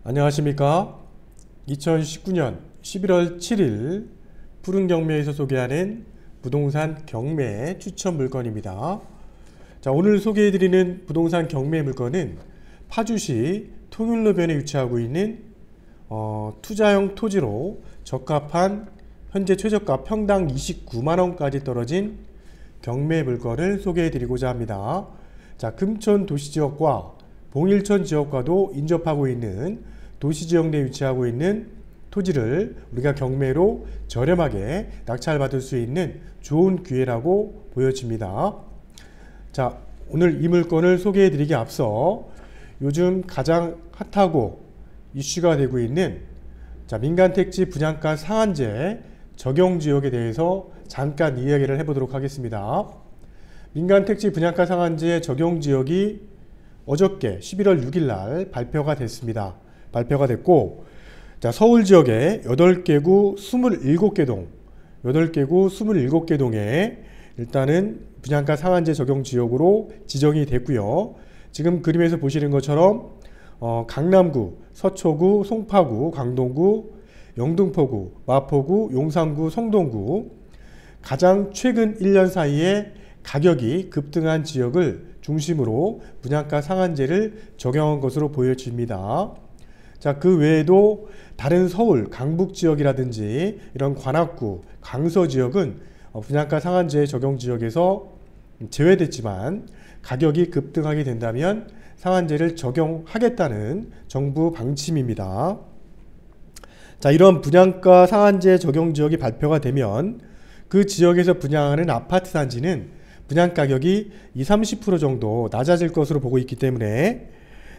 안녕하십니까. 2019년 11월 7일 푸른 경매에서 소개하는 부동산 경매 추천 물건입니다. 자, 오늘 소개해드리는 부동산 경매 물건은 파주시 통일로변에 위치하고 있는 투자형 토지로 적합한 현재 최저가 평당 29만원까지 떨어진 경매 물건을 소개해드리고자 합니다. 자, 금천 도시지역과 봉일천 지역과도 인접하고 있는 도시지역 내에 위치하고 있는 토지를 우리가 경매로 저렴하게 낙찰받을 수 있는 좋은 기회라고 보여집니다. 자, 오늘 이 물건을 소개해드리기 앞서 요즘 가장 핫하고 이슈가 되고 있는 민간택지 분양가 상한제 적용지역에 대해서 잠깐 이야기를 해보도록 하겠습니다. 민간택지 분양가 상한제 적용지역이 어저께 11월 6일 날 발표가 됐습니다. 발표가 됐고, 자, 서울 지역에 8개구 27개 동, 8개구 27개 동에 일단은 분양가 상한제 적용 지역으로 지정이 됐고요. 지금 그림에서 보시는 것처럼 강남구, 서초구, 송파구, 강동구, 영등포구, 마포구, 용산구, 성동구 가장 최근 1년 사이에 가격이 급등한 지역을 중심으로 분양가 상한제를 적용한 것으로 보여집니다. 자, 그 외에도 다른 서울, 강북 지역이라든지 이런 관악구, 강서 지역은 분양가 상한제 적용 지역에서 제외됐지만 가격이 급등하게 된다면 상한제를 적용하겠다는 정부 방침입니다. 자, 이런 분양가 상한제 적용 지역이 발표가 되면 그 지역에서 분양하는 아파트 단지는 분양가격이 20-30% 정도 낮아질 것으로 보고 있기 때문에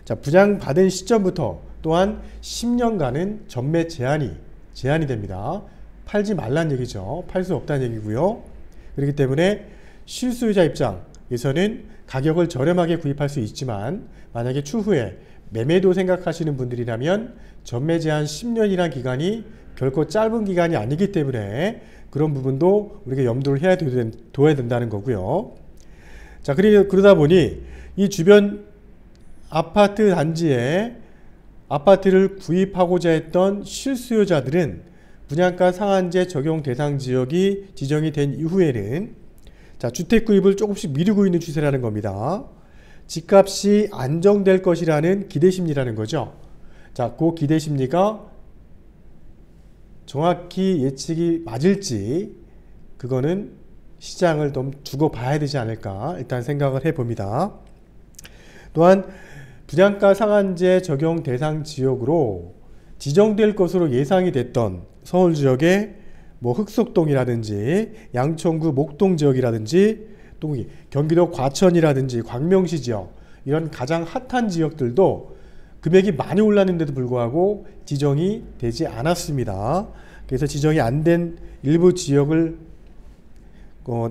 자, 분양받은 시점부터 또한 10년간은 전매 제한이 됩니다. 팔지 말란 얘기죠. 팔 수 없다는 얘기고요. 그렇기 때문에 실수요자 입장에서는 가격을 저렴하게 구입할 수 있지만 만약에 추후에 매매도 생각하시는 분들이라면 전매 제한 10년이란 기간이 결코 짧은 기간이 아니기 때문에 그런 부분도 우리가 염두를 해야 둬야 된다는 거고요. 자, 그러다 보니 이 주변 아파트 단지에 아파트를 구입하고자 했던 실수요자들은 분양가 상한제 적용 대상 지역이 지정이 된 이후에는 자, 주택 구입을 조금씩 미루고 있는 추세라는 겁니다. 집값이 안정될 것이라는 기대심리라는 거죠. 자, 그 기대심리가 정확히 예측이 맞을지 그거는 시장을 좀 두고 봐야 되지 않을까 일단 생각을 해봅니다. 또한 분양가 상한제 적용 대상 지역으로 지정될 것으로 예상이 됐던 서울 지역의 흑석동이라든지 양천구 목동 지역이라든지 또 경기도 과천이라든지 광명시 지역 이런 가장 핫한 지역들도 금액이 많이 올랐는데도 불구하고 지정이 되지 않았습니다. 그래서 지정이 안 된 일부 지역을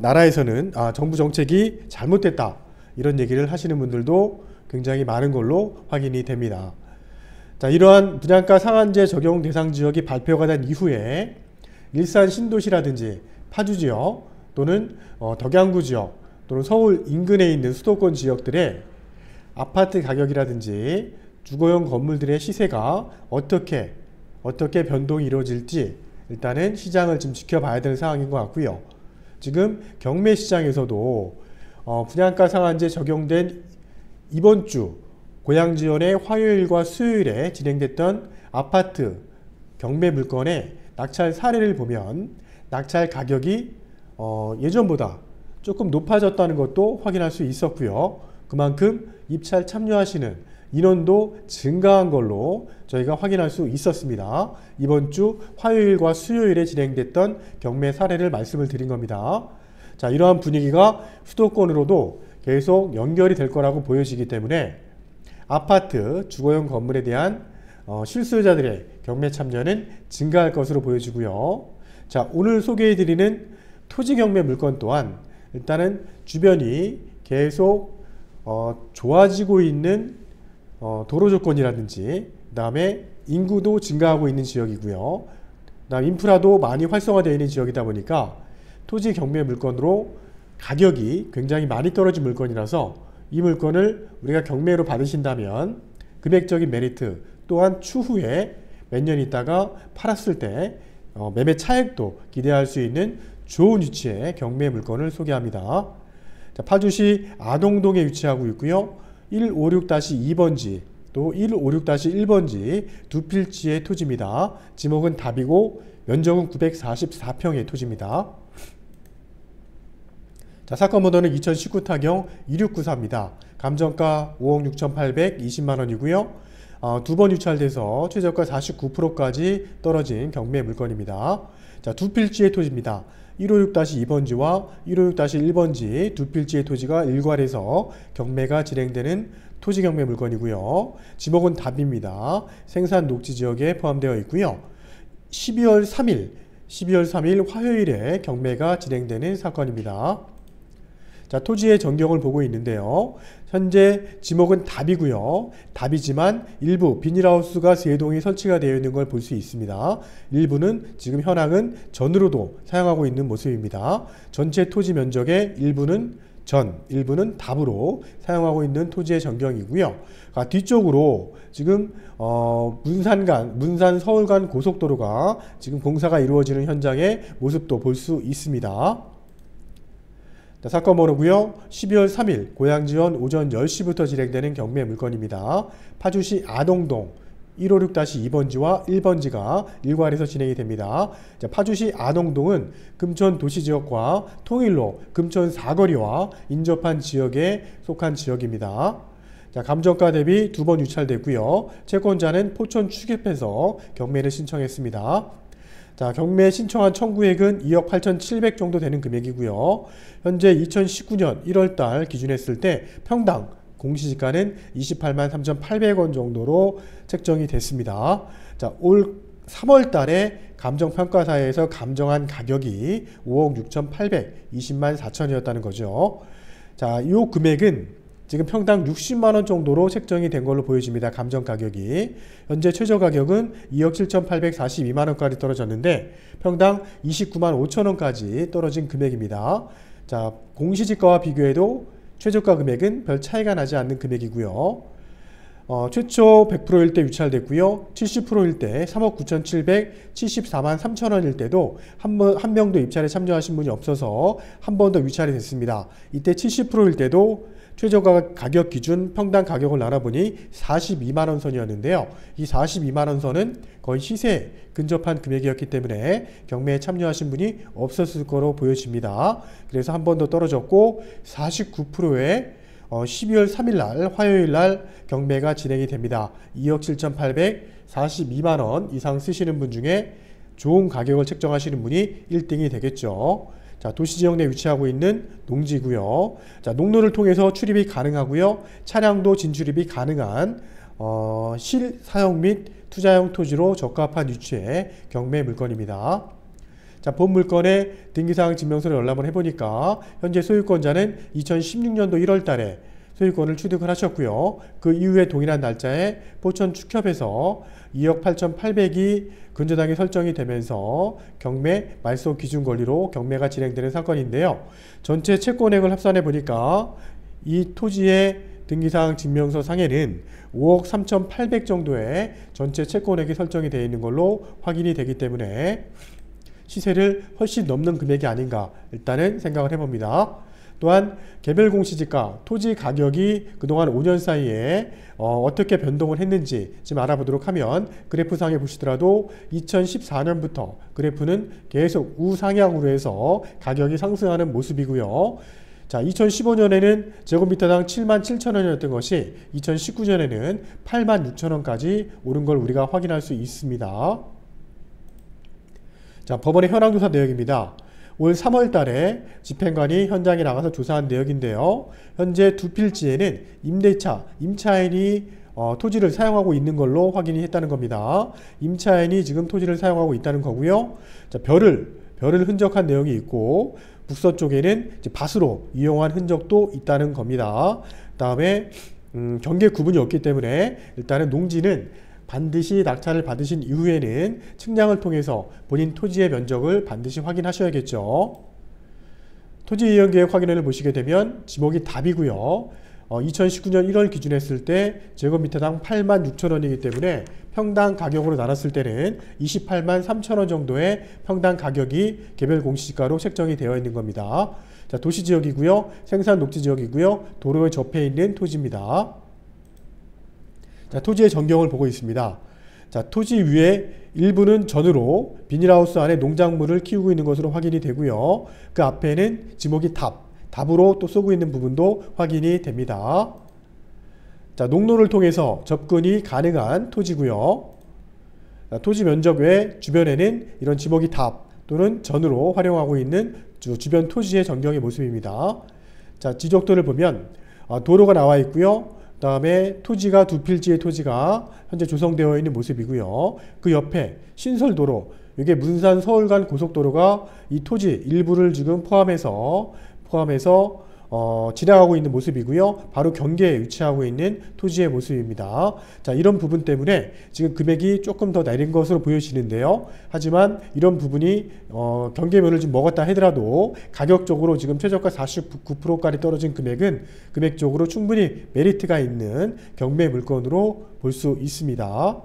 나라에서는 정부 정책이 잘못됐다 이런 얘기를 하시는 분들도 굉장히 많은 걸로 확인이 됩니다. 자, 이러한 분양가 상한제 적용 대상 지역이 발표가 된 이후에 일산 신도시라든지 파주 지역 또는 덕양구 지역 또는 서울 인근에 있는 수도권 지역들의 아파트 가격이라든지 주거용 건물들의 시세가 어떻게 변동이 이루어질지 일단은 시장을 좀 지켜봐야 되는 상황인 것 같고요. 지금 경매 시장에서도 분양가 상한제 적용된 이번 주 고양지원의 화요일과 수요일에 진행됐던 아파트 경매 물건의 낙찰 사례를 보면 낙찰 가격이 예전보다 조금 높아졌다는 것도 확인할 수 있었고요. 그만큼 입찰 참여하시는 인원도 증가한 걸로 저희가 확인할 수 있었습니다. 이번 주 화요일과 수요일에 진행됐던 경매 사례를 말씀을 드린 겁니다. 자, 이러한 분위기가 수도권으로도 계속 연결이 될 거라고 보여지기 때문에 아파트, 주거용 건물에 대한 실수요자들의 경매 참여는 증가할 것으로 보여지고요. 자, 오늘 소개해드리는 토지 경매 물건 또한 일단은 주변이 계속 좋아지고 있는 도로 조건이라든지 그 다음에 인구도 증가하고 있는 지역이고요. 그 다음 인프라도 많이 활성화되어 있는 지역이다 보니까 토지 경매 물건으로 가격이 굉장히 많이 떨어진 물건이라서 이 물건을 우리가 경매로 받으신다면 금액적인 메리트 또한 추후에 몇 년 있다가 팔았을 때 매매 차익도 기대할 수 있는 좋은 위치의 경매 물건을 소개합니다. 자, 파주시 아동동에 위치하고 있고요. 156-2번지 또 156-1번지 두 필지의 토지입니다. 지목은 답이고 면적은 944평의 토지입니다. 자, 사건 번호는 2019 타경 2694입니다. 감정가 5억 6,820만 원이고요. 두 번 유찰돼서 최저가 49%까지 떨어진 경매 물건입니다. 자, 두 필지의 토지입니다. 156-2번지와 156-1번지 두 필지의 토지가 일괄해서 경매가 진행되는 토지 경매 물건이고요. 지목은 답입니다. 생산 녹지 지역에 포함되어 있고요. 12월 3일 화요일에 경매가 진행되는 사건입니다. 자, 토지의 전경을 보고 있는데요. 현재 지목은 답이고요. 답이지만 일부 비닐하우스가 3동이 설치가 되어 있는 걸 볼 수 있습니다. 일부는 지금 현황은 전으로도 사용하고 있는 모습입니다. 전체 토지 면적의 일부는 전, 일부는 답으로 사용하고 있는 토지의 전경이고요. 뒤쪽으로 지금 문산 서울 간 고속도로가 지금 공사가 이루어지는 현장의 모습도 볼 수 있습니다. 자, 사건 번호고요. 12월 3일 고양지원 오전 10시부터 진행되는 경매 물건입니다. 파주시 아동동 156-2번지와 1번지가 일괄해서 진행이 됩니다. 자, 파주시 아동동은 금천 도시지역과 통일로 금천 사거리와 인접한 지역에 속한 지역입니다. 자, 감정가 대비 두 번 유찰됐고요. 채권자는 포천 추계해서 경매를 신청했습니다. 자, 경매 신청한 청구액은 2억 8,700 정도 되는 금액이고요. 현재 2019년 1월달 기준했을 때 평당 공시지가는 28만 3,800원 정도로 책정이 됐습니다. 자, 올 3월달에 감정평가사에서 감정한 가격이 5억 6,820만 4천이었다는 거죠. 자, 이 금액은 지금 평당 60만원 정도로 책정이 된 걸로 보여집니다. 감정 가격이. 현재 최저 가격은 2억 7,842만원까지 떨어졌는데 평당 29만 5천원까지 떨어진 금액입니다. 자, 공시지가와 비교해도 최저가 금액은 별 차이가 나지 않는 금액이고요. 최초 100%일 때 유찰됐고요. 70%일 때 3억 9,774만 3천원일 때도 한 명도 입찰에 참여하신 분이 없어서 한 번 더 유찰이 됐습니다. 이때 70%일 때도 최저가 가격 기준 평당 가격을 나눠보니 42만원 선이었는데요. 이 42만원 선은 거의 시세에 근접한 금액이었기 때문에 경매에 참여하신 분이 없었을 거로 보여집니다. 그래서 한 번 더 떨어졌고 49%의 12월 3일 날 화요일 날 경매가 진행이 됩니다. 2억 7,842만원 이상 쓰시는 분 중에 좋은 가격을 책정하시는 분이 1등이 되겠죠. 자, 도시지역 내 위치하고 있는 농지고요. 자, 농로를 통해서 출입이 가능하고요. 차량도 진출입이 가능한 실사용 및 투자용 토지로 적합한 위치의 경매 물건입니다. 자, 본 물건의 등기사항 증명서를 열람을 해보니까 현재 소유권자는 2016년도 1월달에 소유권을 취득을 하셨고요. 그 이후에 동일한 날짜에 포천 축협에서 2억 8,800이 근저당이 설정이 되면서 경매 말소 기준 권리로 경매가 진행되는 사건인데요. 전체 채권액을 합산해 보니까 이 토지의 등기사항 증명서 상에는 5억 3,800 정도의 전체 채권액이 설정이 되어 있는 걸로 확인이 되기 때문에 시세를 훨씬 넘는 금액이 아닌가 일단은 생각을 해봅니다. 또한 개별 공시지가 토지 가격이 그동안 5년 사이에 어떻게 변동을 했는지 지금 알아보도록 하면 그래프상에 보시더라도 2014년부터 그래프는 계속 우상향으로 해서 가격이 상승하는 모습이고요. 자, 2015년에는 제곱미터당 77,000원이었던 것이 2019년에는 86,000원까지 오른 걸 우리가 확인할 수 있습니다. 자, 법원의 현황조사 내역입니다. 올 3월 달에 집행관이 현장에 나가서 조사한 내역인데요. 현재 두 필지에는 임차인이 토지를 사용하고 있는 걸로 확인이 했다는 겁니다. 임차인이 지금 토지를 사용하고 있다는 거고요. 자, 별을 흔적한 내용이 있고 북서쪽에는 이제 밭으로 이용한 흔적도 있다는 겁니다. 그 다음에 경계 구분이 없기 때문에 일단은 농지는 반드시 낙찰을 받으신 이후에는 측량을 통해서 본인 토지의 면적을 반드시 확인하셔야겠죠. 토지 이용계획 확인을 보시게 되면 지목이 답이고요. 2019년 1월 기준했을 때 제곱미터당 86,000원이기 때문에 평당 가격으로 나눴을 때는 283,000원 정도의 평당 가격이 개별 공시지가로 책정이 되어 있는 겁니다. 자, 도시지역이고요. 생산 녹지지역이고요. 도로에 접해 있는 토지입니다. 자, 토지의 전경을 보고 있습니다. 자, 토지 위에 일부는 전으로 비닐하우스 안에 농작물을 키우고 있는 것으로 확인이 되고요. 그 앞에는 지목이 답으로 또 쏘고 있는 부분도 확인이 됩니다. 자, 농로를 통해서 접근이 가능한 토지고요. 자, 토지 면적 외 주변에는 이런 지목이 답 또는 전으로 활용하고 있는 주변 토지의 전경의 모습입니다. 자, 지적도를 보면 도로가 나와 있고요. 그 다음에 토지가 두 필지의 토지가 현재 조성되어 있는 모습이고요. 그 옆에 신설도로, 이게 문산 서울 간 고속도로가 이 토지 일부를 지금 포함해서 지나가고 있는 모습이고요. 바로 경계에 위치하고 있는 토지의 모습입니다. 자, 이런 부분 때문에 지금 금액이 조금 더 내린 것으로 보여지는데요. 하지만 이런 부분이 경계면을 좀 먹었다 하더라도 가격적으로 지금 최저가 49%까지 떨어진 금액은 금액적으로 충분히 메리트가 있는 경매 물건으로 볼 수 있습니다.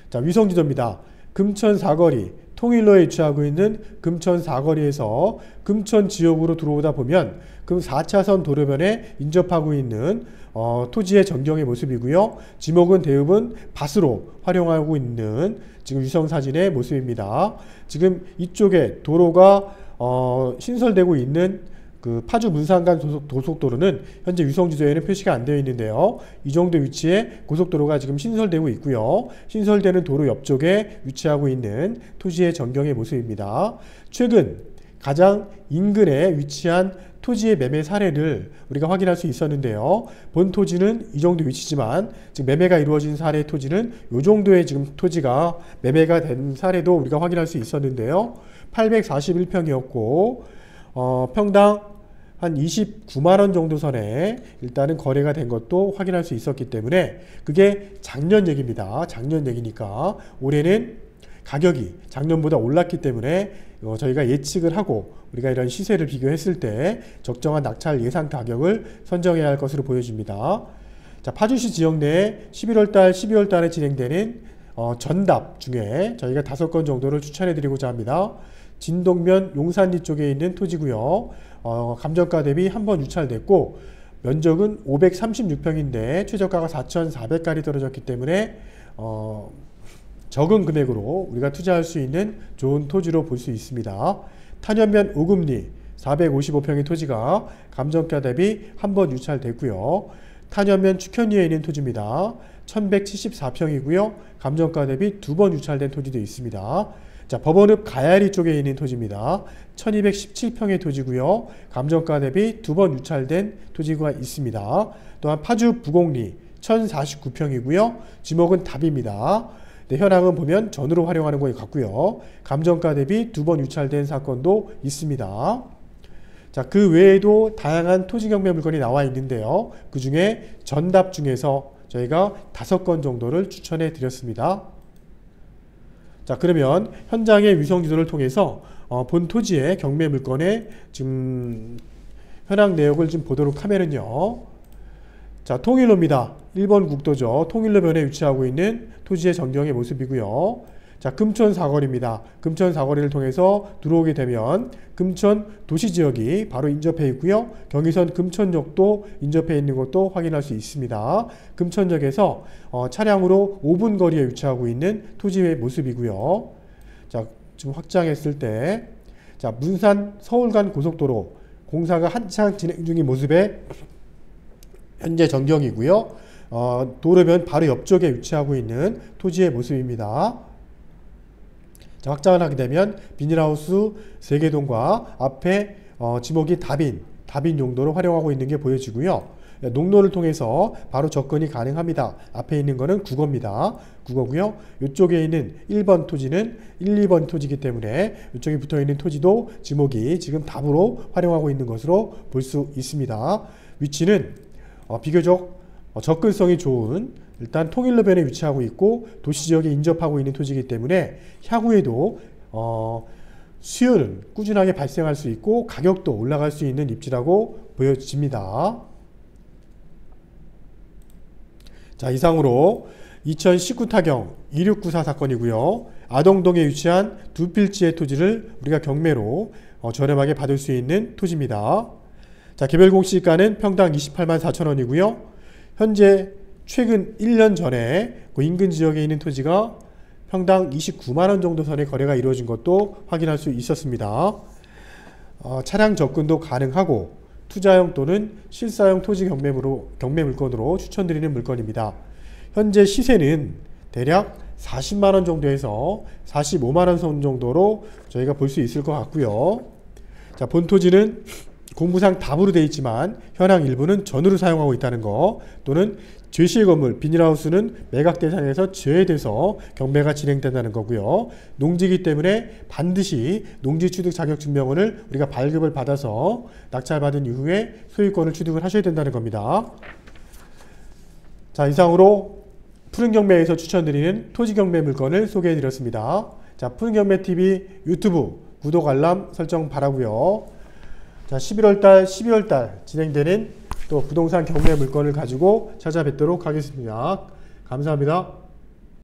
자, 위성지도입니다. 금천 사거리, 통일로에 위치하고 있는 금천 사거리에서 금천 지역으로 들어오다 보면 그 4차선 도로변에 인접하고 있는 토지의 전경의 모습이고요. 지목은 대부분 밭으로 활용하고 있는 지금 위성사진의 모습입니다. 지금 이쪽에 도로가 신설되고 있는 그 파주 문산간 고속도로는 현재 위성지도에는 표시가 안 되어 있는데요. 이 정도 위치에 고속도로가 지금 신설되고 있고요. 신설되는 도로 옆쪽에 위치하고 있는 토지의 전경의 모습입니다. 최근 가장 인근에 위치한 토지의 매매 사례를 우리가 확인할 수 있었는데요. 본 토지는 이 정도 위치지만 지금 매매가 이루어진 사례 토지는 이 정도의 지금 토지가 매매가 된 사례도 우리가 확인할 수 있었는데요. 841평이었고 평당 한 29만원 정도 선에 일단은 거래가 된 것도 확인할 수 있었기 때문에 그게 작년 얘기입니다. 작년 얘기니까 올해는 가격이 작년보다 올랐기 때문에 저희가 예측을 하고 우리가 이런 시세를 비교했을 때 적정한 낙찰 예상 가격을 선정해야 할 것으로 보여집니다. 자, 파주시 지역 내에 11월달, 12월달에 진행되는 전답 중에 저희가 5건 정도를 추천해 드리고자 합니다. 진동면 용산리 쪽에 있는 토지고요. 감정가 대비 한번 유찰됐고 면적은 536평인데 최저가가 4,400까지 떨어졌기 때문에 적은 금액으로 우리가 투자할 수 있는 좋은 토지로 볼 수 있습니다. 탄현면 오금리 455평의 토지가 감정가 대비 한번 유찰됐고요. 탄현면 축현리에 있는 토지입니다. 1174평이고요. 감정가 대비 2번 유찰된 토지도 있습니다. 자, 법원읍 가야리 쪽에 있는 토지입니다. 1217평의 토지고요. 감정가 대비 2번 유찰된 토지가 있습니다. 또한 파주 부곡리 1049평이고요. 지목은 답입니다. 네, 현황은 보면 전으로 활용하는 것 같고요. 감정가 대비 2번 유찰된 사건도 있습니다. 자, 그 외에도 다양한 토지 경매 물건이 나와 있는데요. 그 중에 전답 중에서 저희가 5건 정도를 추천해 드렸습니다. 자, 그러면 현장의 위성지도를 통해서 본 토지의 경매 물건의 지금 현황 내역을 좀 보도록 하면은요. 자, 통일로입니다. 1번 국도죠. 통일로변에 위치하고 있는 토지의 전경의 모습이고요. 자, 금천 사거리입니다. 금천 사거리를 통해서 들어오게 되면 금천 도시지역이 바로 인접해 있고요. 경의선 금천역도 인접해 있는 것도 확인할 수 있습니다. 금천역에서 차량으로 5분 거리에 위치하고 있는 토지의 모습이고요. 자, 지금 확장했을 때, 자, 문산 서울 간 고속도로 공사가 한창 진행 중인 모습의 현재 전경이고요. 도로변 바로 옆쪽에 위치하고 있는 토지의 모습입니다. 자, 확장을 하게 되면 비닐하우스 3개동과 앞에 지목이 답인 용도로 활용하고 있는 게 보여지고요. 농로를 통해서 바로 접근이 가능합니다. 앞에 있는 거는 국어입니다. 국어고요. 이쪽에 있는 1번 토지는 1, 2번 토지이기 때문에 이쪽에 붙어 있는 토지도 지목이 지금 답으로 활용하고 있는 것으로 볼 수 있습니다. 위치는 비교적 접근성이 좋은 일단 통일로변에 위치하고 있고 도시지역에 인접하고 있는 토지이기 때문에 향후에도 수요는 꾸준하게 발생할 수 있고 가격도 올라갈 수 있는 입지라고 보여집니다. 자, 이상으로 2019 타경 2694 사건이고요. 아동동에 위치한 두 필지의 토지를 우리가 경매로 저렴하게 받을 수 있는 토지입니다. 자, 개별 공시가는 평당 28만 4천 원이고요. 현재 최근 1년 전에 그 인근 지역에 있는 토지가 평당 29만 원 정도 선의 거래가 이루어진 것도 확인할 수 있었습니다. 차량 접근도 가능하고 투자용 또는 실사용 토지 경매 물건으로 추천드리는 물건입니다. 현재 시세는 대략 40만 원 정도에서 45만 원 선 정도로 저희가 볼 수 있을 것 같고요. 자, 본 토지는 공부상 답으로 되어 있지만 현황 일부는 전으로 사용하고 있다는 거, 또는 제시의 건물 비닐하우스는 매각 대상에서 제외돼서 경매가 진행된다는 거고요. 농지이기 때문에 반드시 농지취득 자격증명원을 우리가 발급을 받아서 낙찰받은 이후에 소유권을 취득을 하셔야 된다는 겁니다. 자, 이상으로 푸른경매에서 추천드리는 토지경매 물건을 소개해드렸습니다. 자, 푸른경매TV 유튜브 구독 알람 설정 바라고요. 자, 11월달, 12월달 진행되는 또 부동산 경매 물건을 가지고 찾아뵙도록 하겠습니다. 감사합니다.